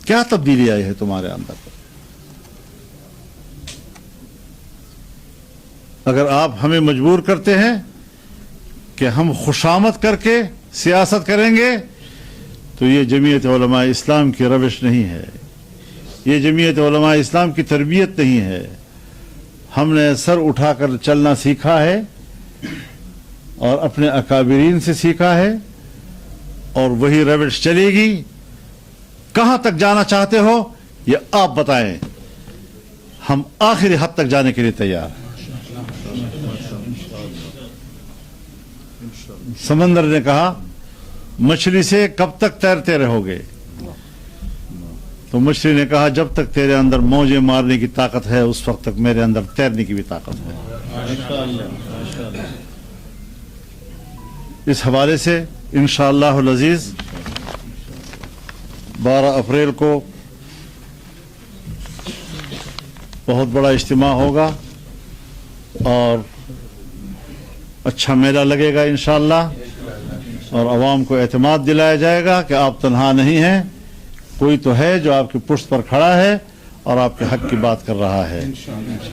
क्या तब्दीली आई है तुम्हारे अंदर? अगर आप हमें मजबूर करते हैं कि हम खुशामद करके सियासत करेंगे तो ये जमीयत उलमा इस्लाम की रविश नहीं है, ये जमीयत उलमा इस्लाम की तरबियत नहीं है। हमने सर उठाकर चलना सीखा है और अपने अकाबिरीन से सीखा है और वही रविश चलेगी। कहां तक जाना चाहते हो ये आप बताएं, हम आखिरी हद तक जाने के लिए तैयार हैं। समंदर ने कहा मछली से कब तक तैरते रहोगे? तो मछली ने कहा जब तक तेरे अंदर मौजें मारने की ताकत है उस वक्त तक मेरे अंदर तैरने की भी ताकत है। इस हवाले से इंशाअल्लाह अज़ीज़ 12 अप्रैल को बहुत बड़ा इज्तिमा होगा और अच्छा मेला लगेगा इंशाअल्लाह, और अवाम को एतमाद दिलाया जाएगा कि आप तन्हा नहीं हैं, कोई तो है जो आपकी पुश्त पर खड़ा है और आपके हक की बात कर रहा है।